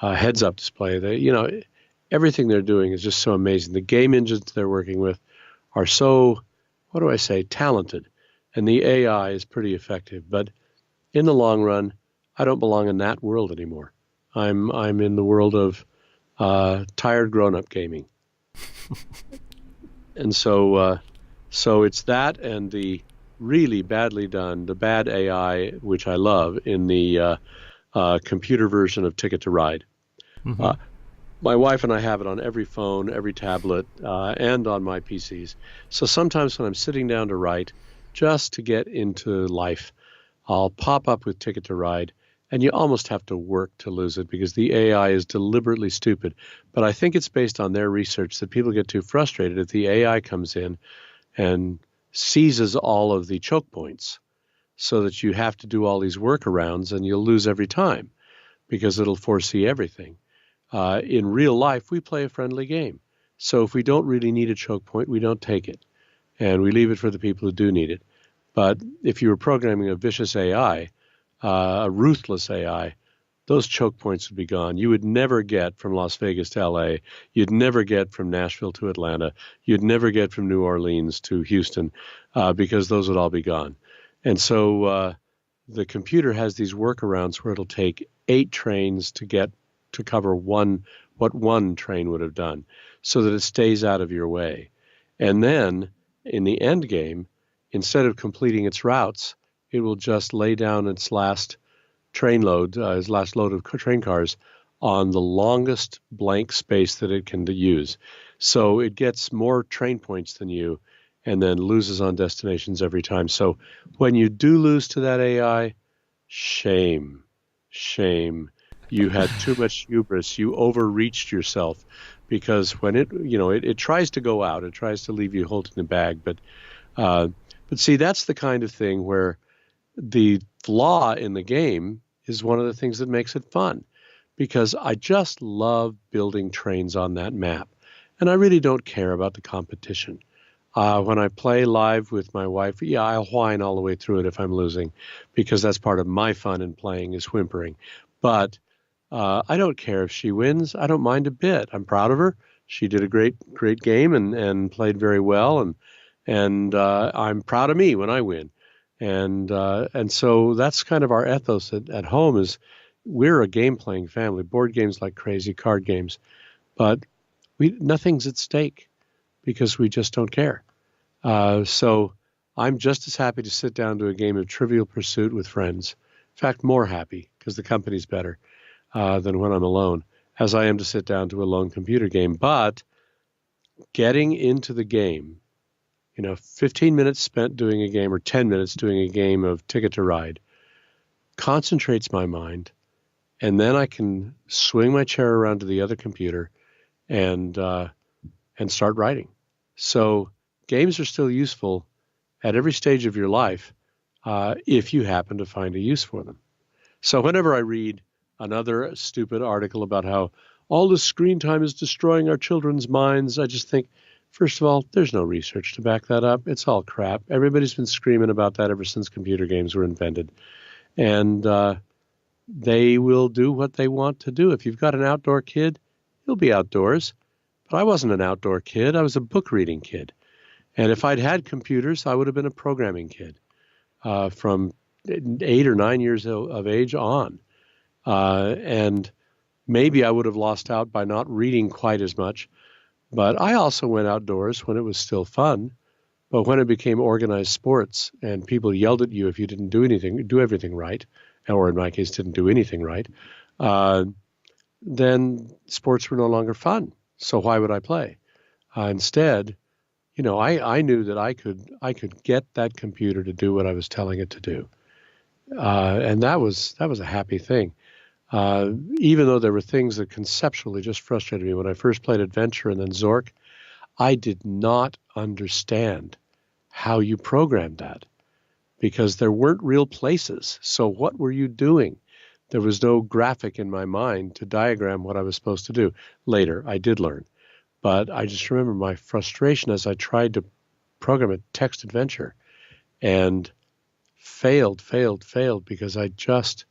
heads-up display, everything they're doing is just so amazing. The game engines they're working with are so, talented, and the AI is pretty effective. But in the long run, I don't belong in that world anymore. I'm in the world of tired grown-up gaming. And so it's that, and the really badly done, the bad AI, which I love, in the computer version of Ticket to Ride. Mm-hmm. My wife and I have it on every phone, every tablet, and on my PCs. So sometimes when I'm sitting down to write, just to get into life, I'll pop up with Ticket to Ride, and you almost have to work to lose it, because the AI is deliberately stupid. But I think it's based on their research that people get too frustrated if the AI comes in and seizes all of the choke points, so that you have to do all these workarounds, and you'll lose every time, because it'll foresee everything. In real life, we play a friendly game. So if we don't really need a choke point, we don't take it, and we leave it for the people who do need it. But if you were programming a vicious AI, a ruthless AI, those choke points would be gone. You would never get from Las Vegas to LA. You'd never get from Nashville to Atlanta. You'd never get from New Orleans to Houston, because those would all be gone. And so the computer has these workarounds where it'll take 8 trains to cover what one train would have done, so that it stays out of your way. And then in the end game, instead of completing its routes, it will just lay down its last train load, its last load of train cars, on the longest blank space that it can use. So it gets more train points than you, and then loses on destinations every time. So when you do lose to that AI, shame. You had too much hubris. You overreached yourself, because when it tries to go out, it tries to leave you holding the bag. But see, that's the kind of thing where the flaw in the game is one of the things that makes it fun, because I just love building trains on that map, and I really don't care about the competition. When I play live with my wife, I'll whine all the way through it if I'm losing, because that's part of my fun in playing, is whimpering. But I don't care if she wins. I don't mind a bit. I'm proud of her. She did a great game and played very well. And I'm proud of me when I win. And so that's kind of our ethos at home is we're a game-playing family, board games like crazy, card games, but nothing's at stake because we just don't care. So I'm just as happy to sit down to a game of Trivial Pursuit with friends. In fact, more happy because the company's better than when I'm alone, as I am to sit down to a lone computer game. But getting into the game, 15 minutes spent doing a game or 10 minutes doing a game of Ticket to Ride concentrates my mind, and then I can swing my chair around to the other computer and start writing. So games are still useful at every stage of your life if you happen to find a use for them. So whenever I read another stupid article about how all the screen time is destroying our children's minds, I just think, first of all, there's no research to back that up. It's all crap. Everybody's been screaming about that ever since computer games were invented. And they will do what they want to do. If you've got an outdoor kid, he'll be outdoors. But I wasn't an outdoor kid. I was a book reading kid. And if I'd had computers, I would have been a programming kid from 8 or 9 years of age on. And maybe I would have lost out by not reading quite as much. But I also went outdoors when it was still fun. But when it became organized sports and people yelled at you if you didn't do everything right, or in my case, didn't do anything right, then sports were no longer fun. So why would I play? Instead, I knew that I could get that computer to do what I was telling it to do, and that was a happy thing. Even though there were things that conceptually just frustrated me when I first played Adventure and then Zork, I did not understand how you programmed that because there weren't real places. So what were you doing? There was no graphic in my mind to diagram what I was supposed to do. Later, I did learn. But I just remember my frustration as I tried to program a text adventure and failed because I just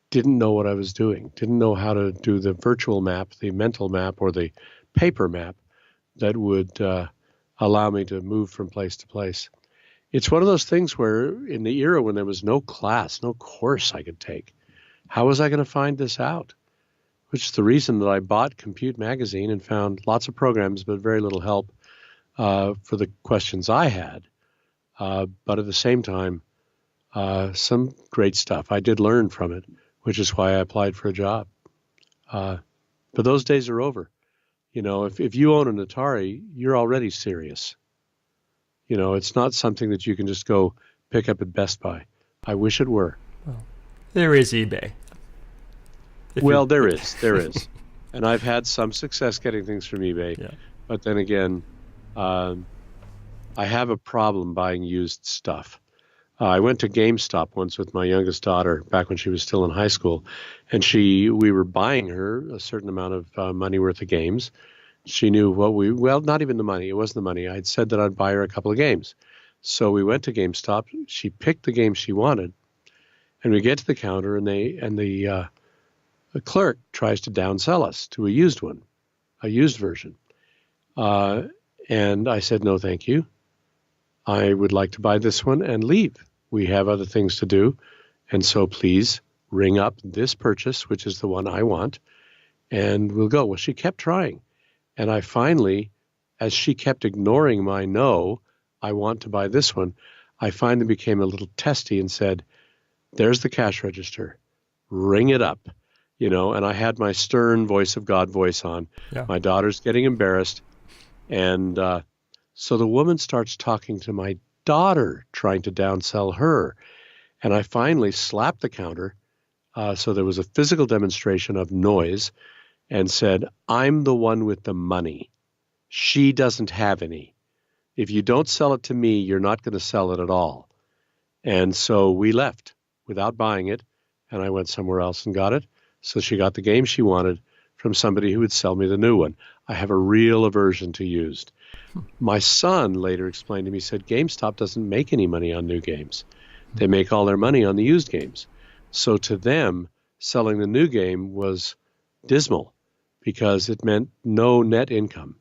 didn't know what I was doing, didn't know how to do the virtual map, the mental map, or the paper map that would allow me to move from place to place. It's one of those things where in the era when there was no class, no course I could take, how was I going to find this out? Which is the reason that I bought Compute Magazine and found lots of programs, but very little help for the questions I had. But at the same time, some great stuff. I did learn from it, which is why I applied for a job. But those days are over. If you own an Atari, you're already serious. It's not something that you can just go pick up at Best Buy. I wish it were. Well, there is eBay. There is. And I've had some success getting things from eBay. Yeah. But then again, I have a problem buying used stuff. I went to GameStop once with my youngest daughter back when she was still in high school, and we were buying her a certain amount of money worth of games. She knew not even the money. It wasn't the money. I'd said that I'd buy her a couple of games. So we went to GameStop. She picked the game she wanted, and we get to the counter, and the clerk tries to downsell us to a used one, a used version. And I said, no, thank you. I would like to buy this one and leave. We have other things to do. And so please ring up this purchase, which is the one I want, and we'll go. Well, she kept trying. And I finally, as she kept ignoring my no, I want to buy this one, I finally became a little testy and said, there's the cash register. Ring it up. And I had my stern voice of God voice on. Yeah. My daughter's getting embarrassed. And so the woman starts talking to my daughter, trying to downsell her. And I finally slapped the counter. So there was a physical demonstration of noise and said, I'm the one with the money. She doesn't have any. If you don't sell it to me, you're not going to sell it at all. And so we left without buying it. And I went somewhere else and got it. So she got the game she wanted from somebody who would sell me the new one. I have a real aversion to used. My son later explained to me, said GameStop doesn't make any money on new games. They make all their money on the used games. So to them, selling the new game was dismal because it meant no net income,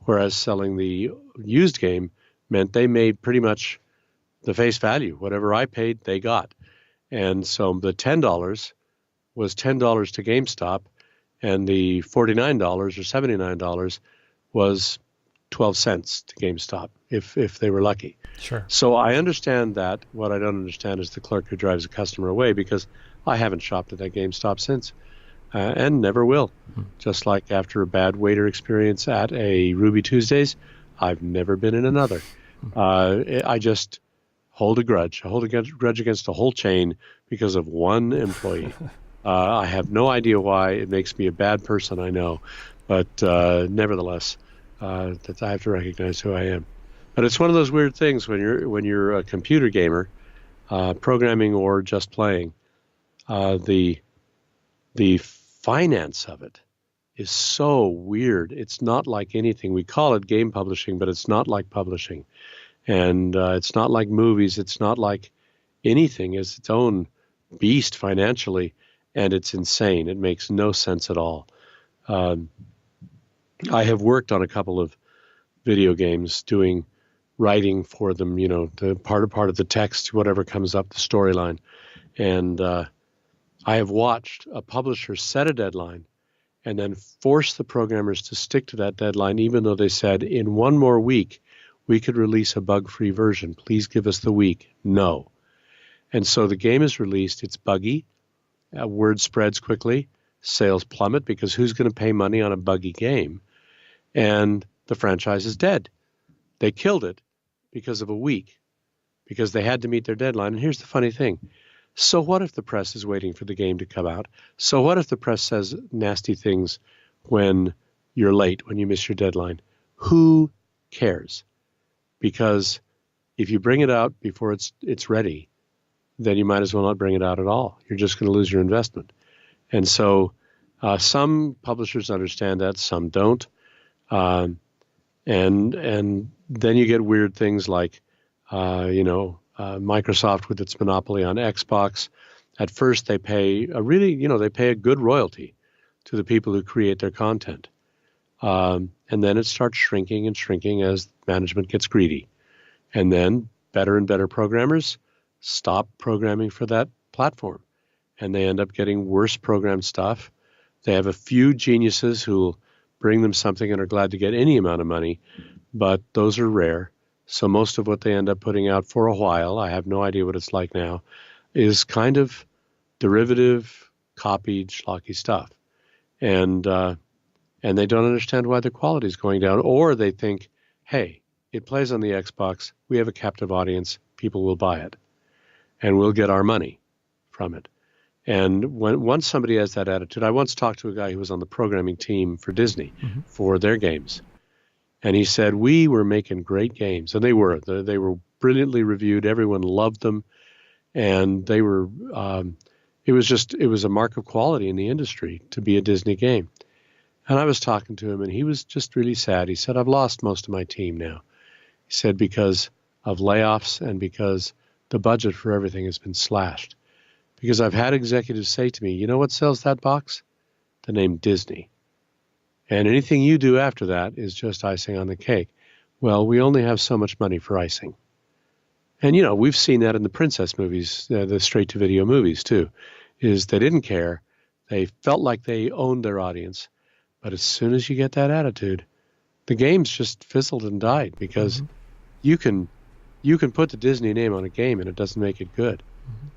whereas selling the used game meant they made pretty much the face value. Whatever I paid, they got. And so the $10 was $10 to GameStop, and the $49 or $79 was 12 cents to GameStop if they were lucky. Sure. So I understand that. What I don't understand is the clerk who drives a customer away, because I haven't shopped at that GameStop since, and never will. Just like after a bad waiter experience at a Ruby Tuesdays, I've never been in another. I just hold a grudge. I hold a grudge against the whole chain because of one employee. I have no idea why. It makes me a bad person, I know, but nevertheless, that I have to recognize who I am. But it's one of those weird things when you're a computer gamer, programming or just playing. The finance of it is so weird. It's not like anything. We call it game publishing, but it's not like publishing. And it's not like movies. It's not like anything. It's its own beast financially, and it's insane. It makes no sense at all. I have worked on a couple of video games doing writing for them, the part of the text, whatever comes up, the storyline. And I have watched a publisher set a deadline and then force the programmers to stick to that deadline, even though they said, in one more week, we could release a bug-free version. Please give us the week. No. And so the game is released. It's buggy. Word spreads quickly. Sales plummet, because who's going to pay money on a buggy game? And the franchise is dead. They killed it because of a week, because they had to meet their deadline. And here's the funny thing. So what if the press is waiting for the game to come out? So what if the press says nasty things when you're late, when you miss your deadline? Who cares? Because if you bring it out before it's ready, then you might as well not bring it out at all. You're just going to lose your investment. And so some publishers understand that, some don't. And then you get weird things like, Microsoft with its monopoly on Xbox. At first, they pay a good royalty to the people who create their content. And then it starts shrinking and shrinking as management gets greedy. And then better and better programmers stop programming for that platform. And they end up getting worse programmed stuff. They have a few geniuses who'll bring them something and are glad to get any amount of money, but those are rare. So most of what they end up putting out for a while, I have no idea what it's like now, is kind of derivative, copied, schlocky stuff. And they don't understand why the quality is going down, or they think, hey, it plays on the Xbox, we have a captive audience, people will buy it, and we'll get our money from it. And once somebody has that attitude, I once talked to a guy who was on the programming team for Disney for their games. And he said, we were making great games. And they were. They were brilliantly reviewed. Everyone loved them. And they were, it was a mark of quality in the industry to be a Disney game. And I was talking to him, and he was just really sad. He said, I've lost most of my team now. He said, because of layoffs and because the budget for everything has been slashed. Because I've had executives say to me, you know what sells that box? The name Disney. And anything you do after that is just icing on the cake. Well, we only have so much money for icing. And, we've seen that in the princess movies, the straight-to-video movies, too, is they didn't care. They felt like they owned their audience. But as soon as you get that attitude, the games just fizzled and died, because you can put the Disney name on a game and it doesn't make it good.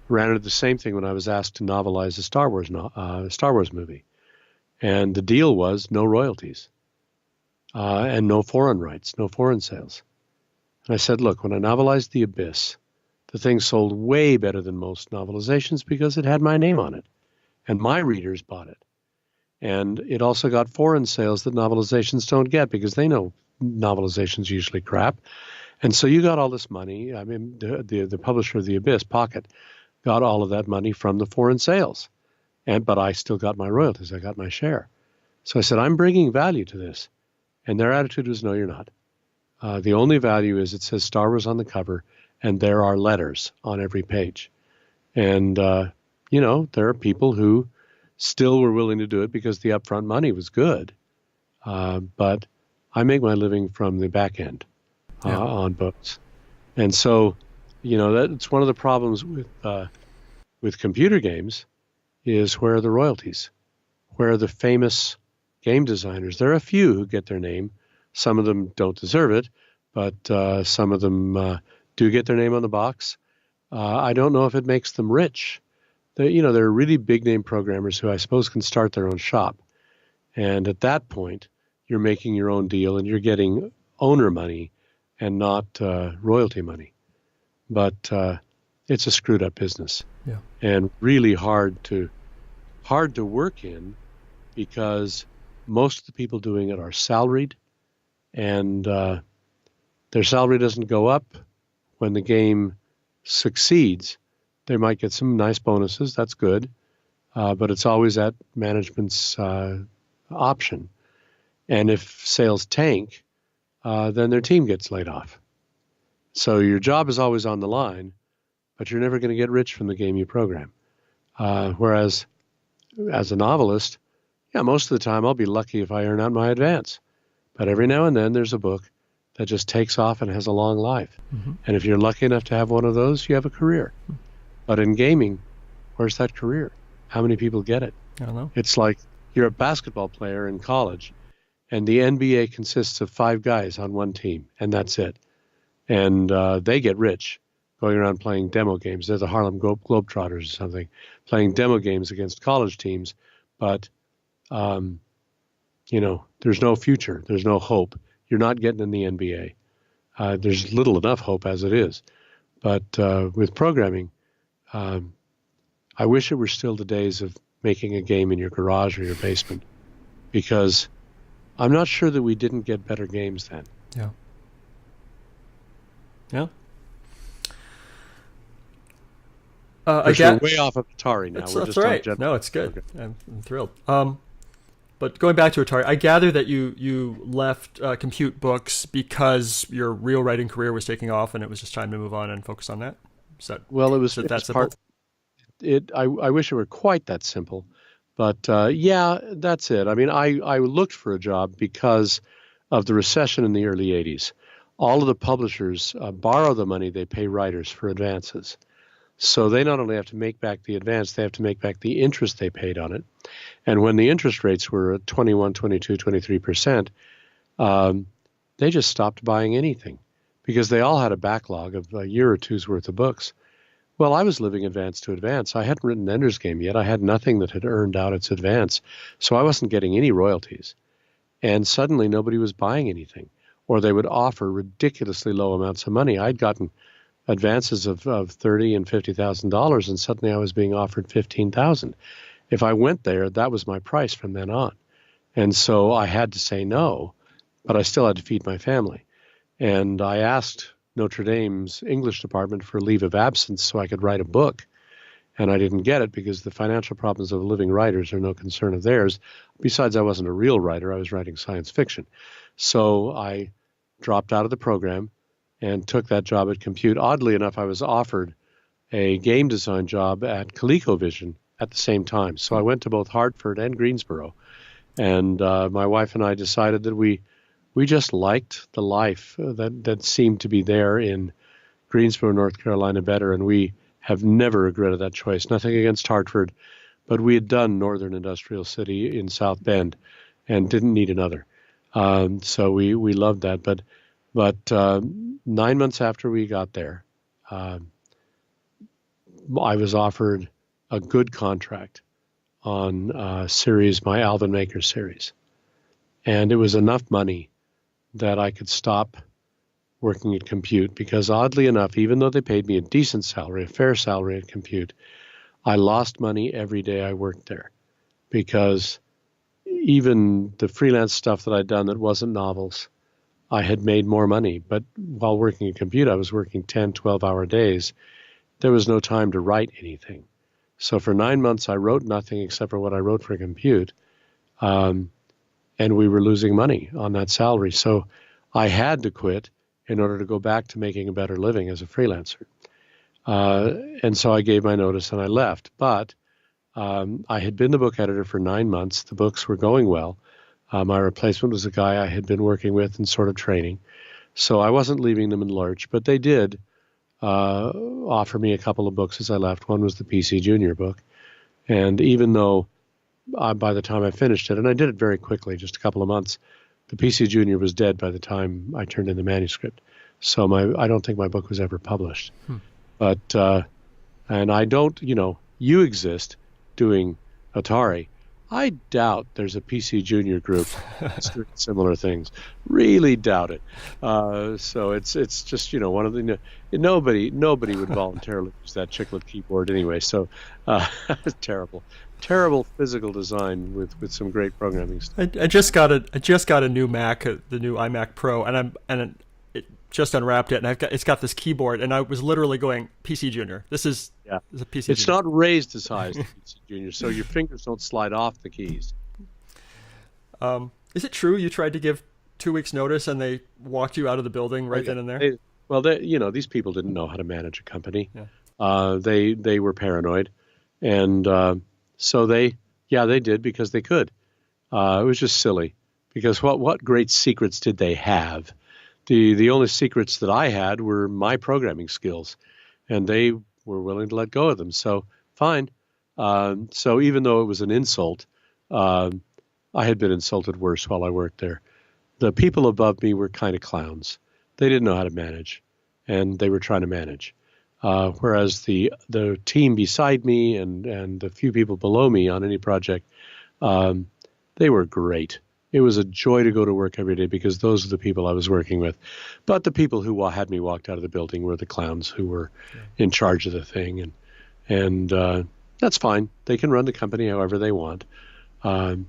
Ran into the same thing when I was asked to novelize a Star Wars movie. And the deal was no royalties and no foreign rights, no foreign sales. And I said, look, when I novelized The Abyss, the thing sold way better than most novelizations because it had my name on it. And my readers bought it. And it also got foreign sales that novelizations don't get, because they know novelizations usually crap. And so you got all this money. I mean, the publisher of The Abyss, Pocket, got all of that money from the foreign sales. But I still got my royalties. I got my share. So I said, I'm bringing value to this. And their attitude was, no, you're not. The only value is it says Star Wars on the cover, and there are letters on every page. And, there are people who still were willing to do it because the upfront money was good. But I make my living from the back end. on books. And so, that's one of the problems with computer games is where are the royalties? Where are the famous game designers? There are a few who get their name. Some of them don't deserve it, but some of them do get their name on the box. I don't know if it makes them rich. There are really big name programmers who I suppose can start their own shop. And at that point, you're making your own deal and you're getting owner money and not royalty money. But it's a screwed up business, and really hard to work in, because most of the people doing it are salaried, and their salary doesn't go up. When the game succeeds, they might get some nice bonuses. That's good, but it's always at management's option. And if sales tank, then their team gets laid off. So your job is always on the line, but you're never going to get rich from the game you program. Whereas as a novelist, most of the time I'll be lucky if I earn out my advance. But every now and then there's a book that just takes off and has a long life. Mm-hmm. And if you're lucky enough to have one of those, you have a career. Mm-hmm. But in gaming, where's that career? How many people get it? I don't know. It's like you're a basketball player in college, and the NBA consists of 5 guys on one team, and that's it. And they get rich going around playing demo games. They're the Harlem Globetrotters or something, playing demo games against college teams. But, there's no future. There's no hope. You're not getting in the NBA. There's little enough hope as it is. But with programming, I wish it were still the days of making a game in your garage or your basement, because I'm not sure that we didn't get better games then. Yeah. Yeah. We're way off of Atari now. That's right. No, it's good. Okay. I'm thrilled. But going back to Atari, I gather that you left compute books because your real writing career was taking off, and it was just time to move on and focus on that. It was that simple? I wish it were quite that simple, but that's it. I mean, I looked for a job because of the recession in the early 80s. All of the publishers borrow the money they pay writers for advances. So they not only have to make back the advance, they have to make back the interest they paid on it. And when the interest rates were at 21, 22, 23%, they just stopped buying anything because they all had a backlog of a year or two's worth of books. Well, I was living advance to advance. I hadn't written Ender's Game yet. I had nothing that had earned out its advance. So I wasn't getting any royalties. And suddenly nobody was buying anything, or they would offer ridiculously low amounts of money. I'd gotten advances of $30,000 and $50,000, and suddenly I was being offered $15,000. If I went there, that was my price from then on. And so I had to say no, but I still had to feed my family. And I asked Notre Dame's English department for leave of absence so I could write a book. And I didn't get it because the financial problems of living writers are no concern of theirs. Besides, I wasn't a real writer. I was writing science fiction. So I dropped out of the program and took that job at Compute. Oddly enough, I was offered a game design job at ColecoVision at the same time. So I went to both Hartford and Greensboro. And my wife and I decided that we just liked the life that seemed to be there in Greensboro, North Carolina better. And we have never regretted that choice. Nothing against Hartford, but we had done Northern Industrial City in South Bend and didn't need another. So we loved that. But 9 months after we got there, I was offered a good contract on series, my Alvin Maker series. And it was enough money that I could stop working at Compute because oddly enough, even though they paid me a decent salary, a fair salary at Compute, I lost money every day I worked there because even the freelance stuff that I'd done that wasn't novels, I had made more money. But while working at Compute, I was working 10, 12-hour days. There was no time to write anything. So for 9 months, I wrote nothing except for what I wrote for Compute. And we were losing money on that salary. So I had to quit in order to go back to making a better living as a freelancer. And so I gave my notice and I left. But I had been the book editor for 9 months. The books were going well. My replacement was a guy I had been working with and sort of training. So I wasn't leaving them in the lurch, but they did offer me a couple of books as I left. One was the PC Junior book. And even though by the time I finished it, and I did it very quickly, just a couple of months, the PC Junior was dead by the time I turned in the manuscript. So I don't think my book was ever published. But, and I don't, you exist doing Atari. I doubt there's a PC Junior group that's doing similar things. Really doubt it. So it's just, one of the, nobody would voluntarily use that chiclet keyboard anyway. So terrible physical design with some great programming stuff. I just got a new Mac, the new iMac Pro, and it just unwrapped it, and it's got this keyboard, and I was literally going PC Junior. This is a PC. It's Junior. not raised as high as the PC Junior, so your fingers don't slide off the keys. Is it true you tried to give 2 weeks notice and they walked you out of the building right then and there? These people didn't know how to manage a company. Yeah. They were paranoid, and so they did because they could. It was just silly because what great secrets did they have? The only secrets that I had were my programming skills, and they were willing to let go of them. So fine. So even though it was an insult, I had been insulted worse while I worked there. The people above me were kind of clowns. They didn't know how to manage, and they were trying to manage. Whereas the team beside me and the few people below me on any project, they were great. It was a joy to go to work every day because those are the people I was working with. But the people who had me walked out of the building were the clowns who were in charge of the thing. And that's fine. They can run the company however they want. And,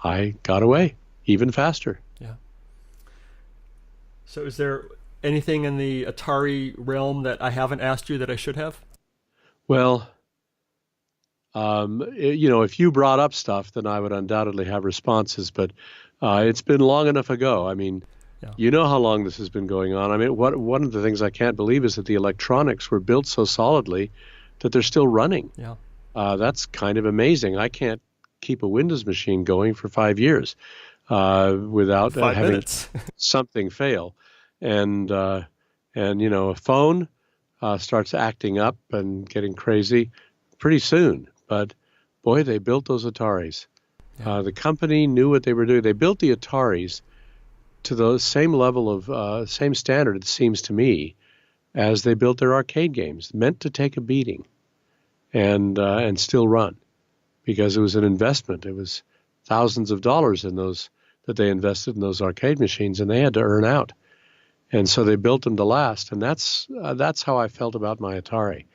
I got away even faster. Yeah. So is there anything in the Atari realm that I haven't asked you that I should have? Well, if you brought up stuff, then I would undoubtedly have responses, but it's been long enough ago. I mean, You know how long this has been going on. I mean, one of the things I can't believe is that the electronics were built so solidly that they're still running. Yeah. That's kind of amazing. I can't keep a Windows machine going for 5 years without 5 having minutes. something fail. And a phone starts acting up and getting crazy pretty soon. But boy, they built those Ataris. Yeah. The company knew what they were doing. They built the Ataris to the same level of same standard, it seems to me, as they built their arcade games, meant to take a beating and still run, because it was an investment. It was thousands of dollars in those that they invested in those arcade machines, and they had to earn out. And so they built them to last, and that's how I felt about my Atari,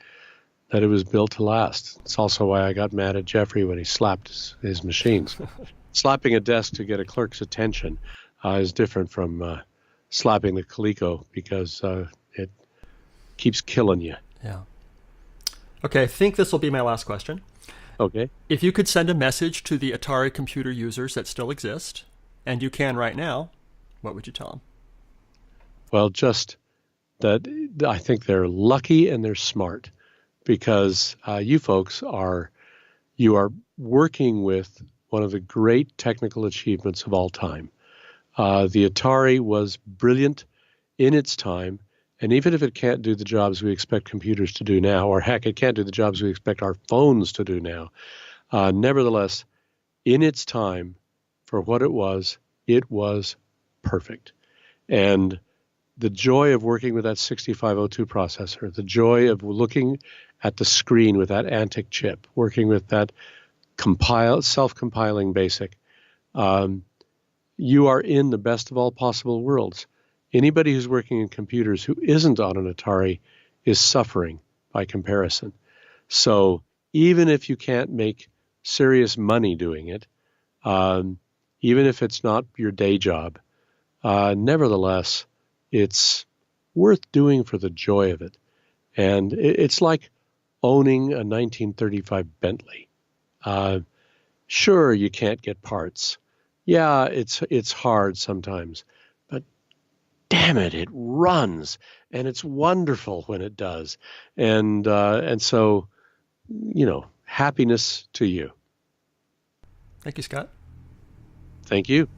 that it was built to last. It's also why I got mad at Jeffrey when he slapped his machines. Slapping a desk to get a clerk's attention is different from slapping the Coleco because it keeps killing you. Yeah. Okay, I think this will be my last question. Okay. If you could send a message to the Atari computer users that still exist, and you can right now, what would you tell them? Well, just that I think they're lucky and they're smart, because you folks are working with one of the great technical achievements of all time. The Atari was brilliant in its time, and even if it can't do the jobs we expect computers to do now, or heck, it can't do the jobs we expect our phones to do now, nevertheless, in its time, for what it was perfect. And the joy of working with that 6502 processor, the joy of looking at the screen with that Antic chip, working with that self-compiling BASIC, you are in the best of all possible worlds. Anybody who's working in computers who isn't on an Atari is suffering by comparison. So even if you can't make serious money doing it, even if it's not your day job, nevertheless, it's worth doing for the joy of it. And it's like owning a 1935 Bentley. Sure, you can't get parts. Yeah, it's hard sometimes, but damn it, it runs, and it's wonderful when it does. And so, happiness to you. Thank you, Scott. Thank you.